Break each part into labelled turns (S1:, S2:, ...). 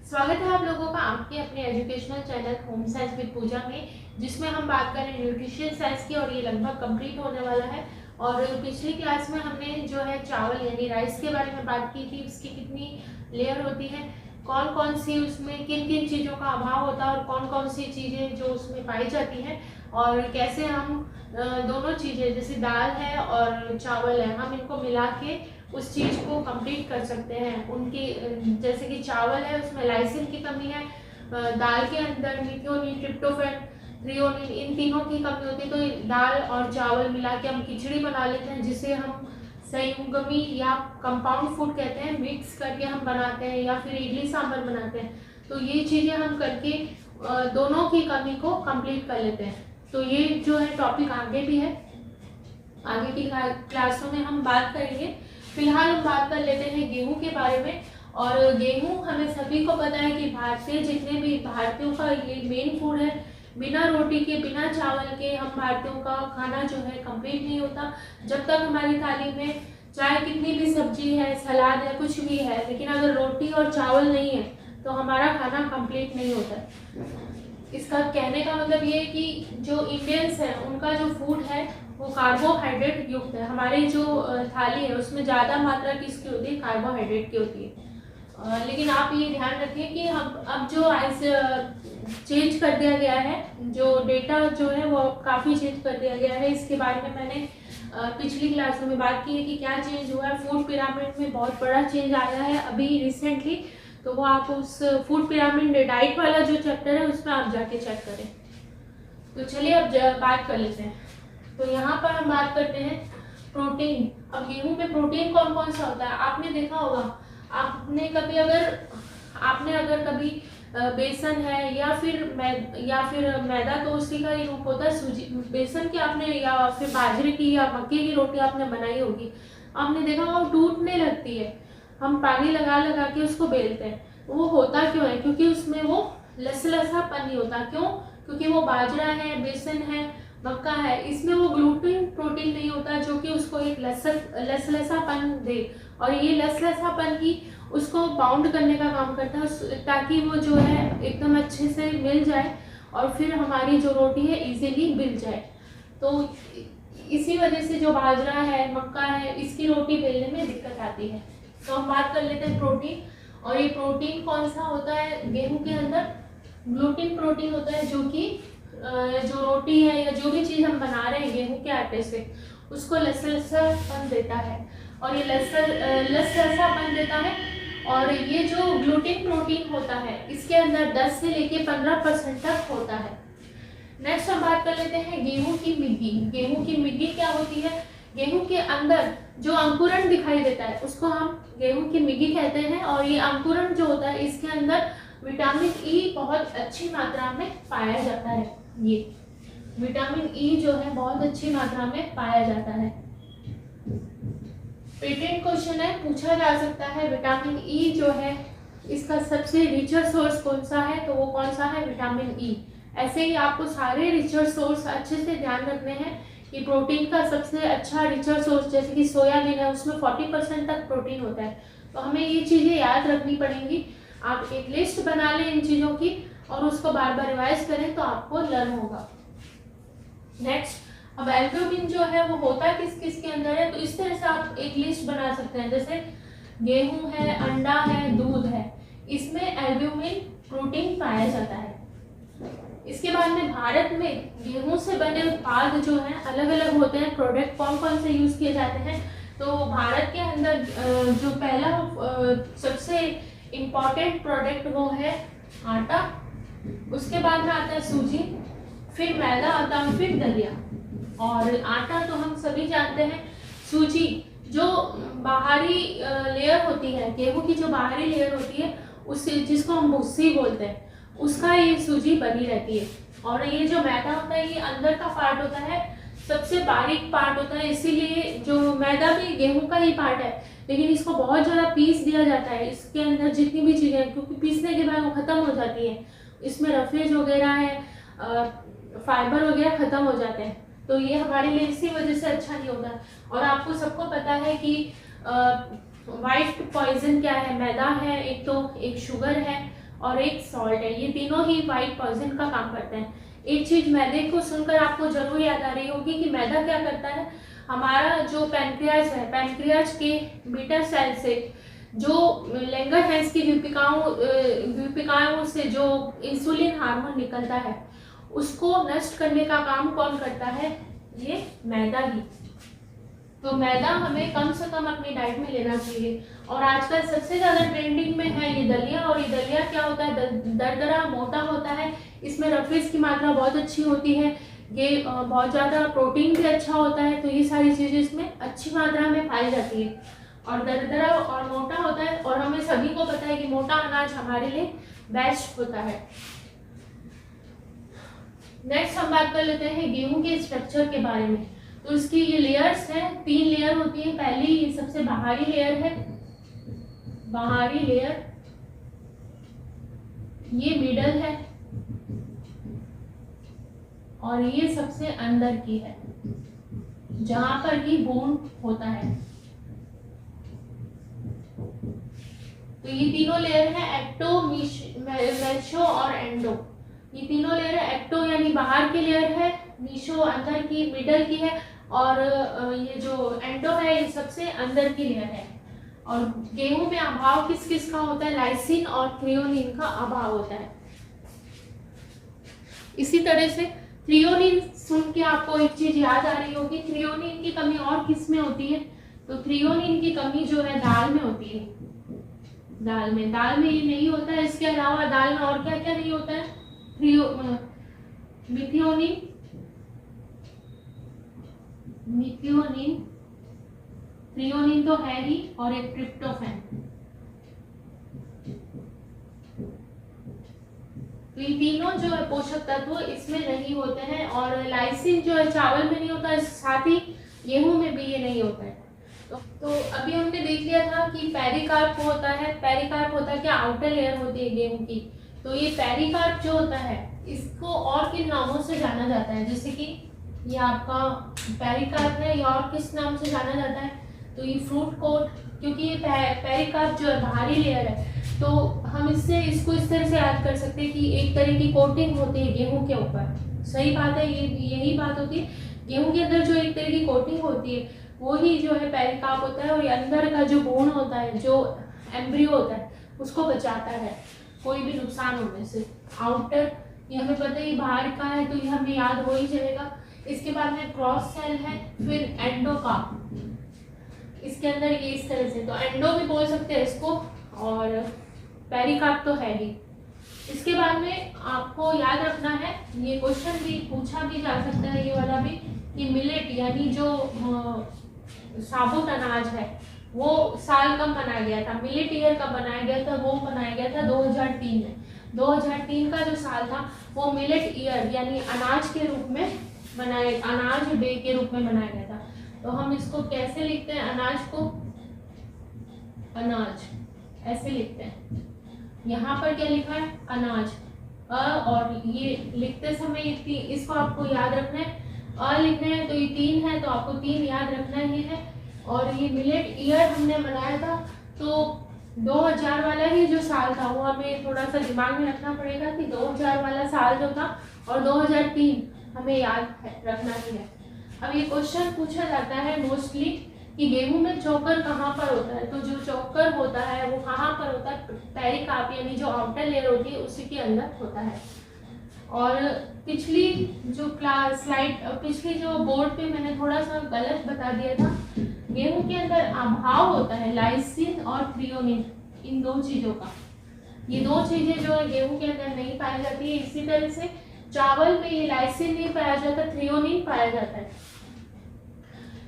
S1: स्वागत है आप लोगों का आपके अपने educational channel home science with Pooja में, जिसमें हम बात कर रहे हैं न्यूट्रिशन साइंस की और ये लगभग कंप्लीट होने वाला है। और पिछली क्लास में हमने जो है चावल यानी राइस के बारे में बात की थी, उसकी कितनी लेयर होती है, कौन कौन सी उसमें किन किन चीज़ों का अभाव होता है और कौन कौन सी चीज़ें जो उसमें पाई जाती हैं, और कैसे हम दोनों चीज़ें जैसे दाल है और चावल है हम इनको मिला के उस चीज़ को कंप्लीट कर सकते हैं। उनकी जैसे कि चावल है उसमें लाइसिन की कमी है, दाल के अंदर मिथ्योनिन, ट्रिप्टोफैन, थ्रियोनिन, इन तीनों की कमी होती है। तो दाल और चावल मिला के हम खिचड़ी बना लेते हैं, जिसे हम संयुग्मी या कंपाउंड फूड कहते हैं, मिक्स करके हम बनाते हैं, या फिर इडली सांभर बनाते हैं। तो ये चीज़ें हम करके दोनों की कमी को कंप्लीट कर लेते हैं। तो ये जो है टॉपिक आगे भी है, आगे की क्लासों में हम बात करेंगे। फिलहाल हम बात कर लेते हैं गेहूं के बारे में। और गेहूं हमें सभी को पता है कि भारतीय जितने भी भारतीयों का ये मेन फूड है। बिना रोटी के बिना चावल के हम भारतीयों का खाना जो है कंप्लीट नहीं होता। जब तक हमारी थाली में चाहे कितनी भी सब्जी है, सलाद है, कुछ भी है, लेकिन अगर रोटी और चावल नहीं है तो हमारा खाना कंप्लीट नहीं होता। इसका कहने का मतलब ये है कि जो इंडियंस हैं उनका जो फूड है वो कार्बोहाइड्रेट युक्त है। हमारी जो थाली है उसमें ज़्यादा मात्रा किसकी होती है? कार्बोहाइड्रेट की होती है। लेकिन आप ये ध्यान रखिए कि हम अब जो चेंज कर दिया गया है, जो डेटा जो है वो काफ़ी चेंज कर दिया गया है। इसके बारे में मैंने पिछली क्लासों में बात की है कि क्या चेंज हुआ है। फूड पिरामिड में बहुत बड़ा चेंज आया है अभी रिसेंटली, तो वो आप उस फूड पिरामिड डाइट वाला जो चैप्टर है उसमें आप जाके चेक करें। तो चलिए अब बात कर लेते हैं। तो यहाँ पर हम बात करते हैं प्रोटीन। अब गेहूं में प्रोटीन कौन कौन सा होता है आपने देखा होगा। आपने अगर कभी बेसन है या फिर मैदा, तो उसी का ही रूप होता है सूजी। बेसन की आपने या फिर बाजरे की या मक्के की रोटी आपने बनाई होगी, आपने देखा होगा वो टूटने लगती है। हम पानी लगा लगा के उसको बेलते हैं। वो होता क्यों है? क्योंकि उसमें वो लसलसापन नहीं होता। क्यों? क्योंकि वो बाजरा है, बेसन है, मक्का है, इसमें वो ग्लूटेन प्रोटीन नहीं होता जो कि उसको एक लसलसापन दे। और ये लसलसापन ही उसको बाउंड करने का काम करता है, ताकि वो जो है एकदम अच्छे से मिल जाए और फिर हमारी जो रोटी है इजीली मिल जाए। तो इसी वजह से जो बाजरा है, मक्का है, इसकी रोटी बेलने में दिक्कत आती है। तो हम बात कर लेते हैं प्रोटीन। और ये प्रोटीन कौन सा होता है गेहूं के अंदर? ग्लूटेन प्रोटीन होता है, जो कि जो रोटी है या जो भी चीज़ हम बना रहे हैं गेहूं के आटे से, उसको लसलसापन देता है। और ये लसलसापन देता है। और ये जो ग्लूटेन प्रोटीन होता है इसके अंदर 10 से लेके 15% तक होता है। नेक्स्ट हम बात कर लेते हैं गेहूं की मिग्गी। गेहूं की मिग्गी क्या होती है? गेहूं के अंदर जो अंकुरण दिखाई देता है उसको हम गेहूं की मिग्गी कहते हैं। और ये अंकुरण जो होता है इसके अंदर विटामिन ई बहुत अच्छी मात्रा में पाया जाता है। ये विटामिन ई जो है बहुत अच्छी मात्रा में पाया जाता है। पेटेंट क्वेश्चन है, पूछा जा सकता है विटामिन ई जो है इसका सबसे रिचर सोर्स कौन सा है? तो वो कौन सा है? Vitamin E. ऐसे ही आपको सारे रिचर सोर्स अच्छे से ध्यान रखने हैं कि प्रोटीन का सबसे अच्छा रिचर सोर्स जैसे कि सोयाबीन है, उसमें 40% तक प्रोटीन होता है। तो हमें ये चीज़ें याद रखनी पड़ेंगी। आप एक लिस्ट बना लें इन चीज़ों की और उसको बार बार रिवाइज करें तो आपको लर्न होगा। नेक्स्ट, अब एल्ब्यूमिन जो है वो होता है किस किस के अंदर है? तो इस तरह से आप एक लिस्ट बना सकते हैं, जैसे गेहूं है, अंडा है, दूध है, इसमें एल्ब्यूमिन प्रोटीन पाया जाता है। इसके बाद में भारत में गेहूं से बने उत्पाद जो हैं अलग अलग होते हैं। प्रोडक्ट कौन कौन से यूज किए जाते हैं? तो भारत के अंदर जो पहला सबसे इम्पॉर्टेंट प्रोडक्ट वो है आटा, उसके बाद में आता है सूजी, फिर मैदा आता है, फिर दलिया। और आटा तो हम सभी जानते हैं। सूजी जो बाहरी लेयर होती है, गेहूं की जो बाहरी लेयर होती है उससे, जिसको हम भुस्सी बोलते हैं, उसका ये सूजी बनी रहती है। और ये जो मैदा होता है ये अंदर का पार्ट होता है, सबसे बारीक पार्ट होता है। इसीलिए जो मैदा भी गेहूं का ही पार्ट है, लेकिन इसको बहुत ज़्यादा पीस दिया जाता है। इसके अंदर जितनी भी चीज़ें, क्योंकि पीसने के बाद वो ख़त्म हो जाती है, इसमें रफेज वगैरह है, फाइबर वगैरह ख़त्म हो जाते हैं। तो ये हमारे लिए इसी वजह से अच्छा नहीं होता। और आपको सबको पता है कि वाइट पॉइजन क्या है? मैदा है, एक शुगर है और एक सॉल्ट है। ये तीनों ही वाइट पॉइजन का काम करते हैं। एक चीज मैदे को सुनकर आपको जरूर याद आ रही होगी कि मैदा क्या करता है, हमारा जो पैनक्रियाज है, पैनक्रियाज के बीटा सेल से जो लैंगरहैंस की व्यूपिकाओं से जो इंसुलिन हार्मोन निकलता है उसको नष्ट करने का काम कौन करता है, ये मैदा ही। तो मैदा हमें कम से कम अपनी डाइट में लेना चाहिए। और आजकल सबसे ज्यादा ट्रेंडिंग में है ये दलिया। और ये दलिया क्या होता है, दरदरा मोटा होता है, इसमें रफीज की मात्रा बहुत अच्छी होती है, ये बहुत ज़्यादा प्रोटीन भी अच्छा होता है। तो ये सारी चीज़ें इसमें अच्छी मात्रा में पाई जाती है और दरदरा और मोटा होता है। और हमें सभी को पता है कि मोटा अनाज हमारे लिए बेस्ट होता है। नेक्स्ट हम बात कर लेते हैं गेहूं के स्ट्रक्चर के बारे में। तो इसकी ये लेयर्स हैं, 3 लेयर होती है। पहली ये सबसे बाहरी लेयर है, बाहरी लेयर, ये मिडल है और ये सबसे अंदर की है जहां पर कि बोन होता है। तो ये तीनों लेयर है, एक्टो, मेसो और एंडो। ये तीनों लेयर है, एक्टो यानी बाहर की लेयर है, मीशो अंदर की, मिडल की है, और ये जो एंडो है ये सबसे अंदर की लेयर है। और गेहूं में अभाव किस किस का होता है, लाइसिन और थ्रियोनिन का अभाव होता है। इसी तरह से थ्रियोनिन सुन के आपको एक चीज याद आ रही होगी, थ्रियोनिन की कमी और किस में होती है, तो थ्रियोनिन की कमी जो है दाल में होती है। दाल में ये नहीं होता है। इसके अलावा दाल में और क्या क्या नहीं होता है, मिथियोनिन, थ्रियोनिन तो है ही, और एक ट्रिप्टोफैन। तो ये तीनों जो है पोषक तत्व इसमें नहीं होते हैं। और लाइसिन जो है चावल में नहीं होता है, साथ ही गेहूं में भी ये नहीं होता है। तो अभी हमने देख लिया था कि पेरिकार्प होता है। पेरिकार्प होता है क्या, आउटर लेयर होती है गेहूं की। तो ये पेरिकार्प जो होता है इसको और किन नामों से जाना जाता है, जैसे कि ये आपका पेरिकार्प है, ये और किस नाम से जाना जाता है, तो ये फ्रूट कोट, क्योंकि ये पेरिकार्प जो है बाहरी लेयर है। तो हम इसको इस तरह से याद कर सकते हैं कि एक तरह की कोटिंग होती है गेहूं के ऊपर। सही बात है, यही बात होती है। गेहूं के अंदर जो एक तरह की कोटिंग होती है वो ही जो है पेरिकार्प होता है। और ये अंदर का जो भ्रूण होता है, जो एम्ब्रियो होता है, उसको बचाता है कोई भी नुकसान होने से। आउटर ये हमें पता है बाहर का है, तो ये हमें याद हो ही जाएगा। इसके बाद में क्रॉस सेल है, फिर एंडोकार्प, इसके अंदर ये इस तरह से, तो एंडो भी बोल सकते हैं इसको, और पेरिकार्प तो है ही। इसके बाद में आपको याद रखना है, ये क्वेश्चन भी पूछा भी जा सकता है, ये वाला भी, कि मिलेट यानी जो साबुत अनाज है वो साल कब बनाया गया था, मिलेट ईयर कब बनाया गया था, वो बनाया गया था 2003 में। 2003 का जो साल था वो मिलेट ईयर यानी अनाज के रूप में अनाज डे के रूप में मनाया गया था। तो हम इसको कैसे लिखते हैं, अनाज को अनाज ऐसे लिखते हैं। यहाँ पर क्या लिखा है, अनाज, और ये लिखते समय इसको आपको याद रखना है, लिखना है। तो ये 3 है, तो आपको 3 याद रखना ही है। और ये मिलेट ईयर हमने बनाया था, तो 2000 वाला ही जो साल था वो हमें थोड़ा सा दिमाग में रखना पड़ेगा कि 2000 वाला साल जो था, और 2003 हमें याद रखना ही है। अब ये क्वेश्चन पूछा जाता है मोस्टली कि गेहूं में चोकर कहाँ पर होता है। तो जो चोकर होता है वो कहाँ पर होता है, पेरिकार्प यानी जो आउटर लेयर होती है उसी के अंदर होता है। और पिछली जो पिछली जो बोर्ड पे मैंने थोड़ा सा गलत बता दिया था, गेहूं के अंदर अभाव होता है लाइसिन और थ्रियोनिन, इन 2 चीजों का। ये 2 चीजें जो है गेहूं के अंदर नहीं पाई जाती है। इसी तरह से चावल में ये लाइसिन नहीं पाया जाता, थ्रियोनिन पाया जाता है।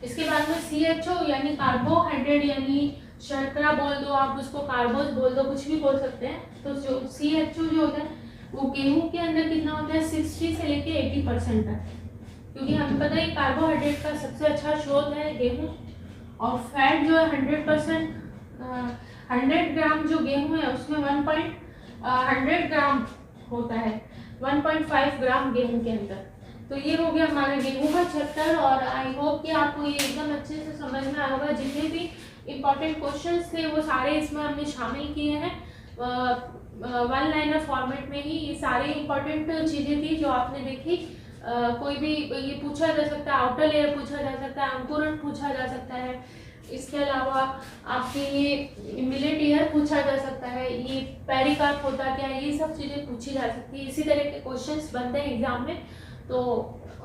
S1: इसके बाद में CHO यानी कार्बोहाइड्रेट यानी शर्करा बोल दो, आप उसको कार्बोज बोल दो, कुछ भी बोल सकते हैं। तो जो CHO जो होता है वो गेहूं के अंदर कितना होता है, 60 से लेके 80% तक, क्योंकि हमें पता है कार्बोहाइड्रेट का सबसे अच्छा स्रोत है गेहूं। और फैट जो है 100%, 100 ग्राम जो गेहूं है उसमें 100 ग्राम होता है, 1.5 ग्राम गेहूं के अंदर। तो ये हो गया हमारा गेहूं का चैप्टर। और आई होप कि आपको ये एकदम अच्छे से समझ में आया होगा। जितने भी इम्पोर्टेंट क्वेश्चंस थे वो सारे इसमें हमने शामिल किए हैं। वन लाइनर फॉर्मेट में ही ये सारे इंपॉर्टेंट चीज़ें थी जो आपने देखी। कोई भी ये पूछा जा सकता है, आउटर लेयर पूछा जा सकता है, अंकुरण पूछा जा सकता है, इसके अलावा आपके ये मिलेट ईयर पूछा जा सकता है, ये पेरिकार्प होता क्या है, ये सब चीज़ें पूछी जा सकती है। इसी तरह के क्वेश्चंस बनते हैं एग्जाम में। तो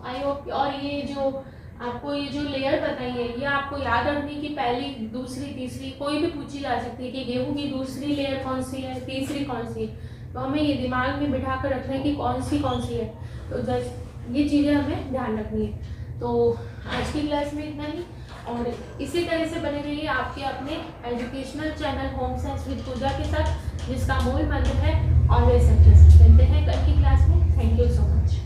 S1: आई होप, और ये जो आपको ये जो लेयर बताई है ये आपको याद रखनी कि पहली, दूसरी, तीसरी कोई भी पूछी जा सकती है कि गेहूं की दूसरी लेयर कौन सी है, तीसरी कौन सी है। तो हमें ये दिमाग में बिठा कर रखना है कि कौन सी है। तो जस्ट ये चीज़ें हमें ध्यान रखनी है। तो आज की क्लास में इतना ही, और इसी तरह से बने रहिए आपके अपने educational channel home science with Pooja के साथ, जिसका मूल मंत्र है ऑलवेज सक्सेस। मिलते हैं कल की क्लास में। Thank you so much.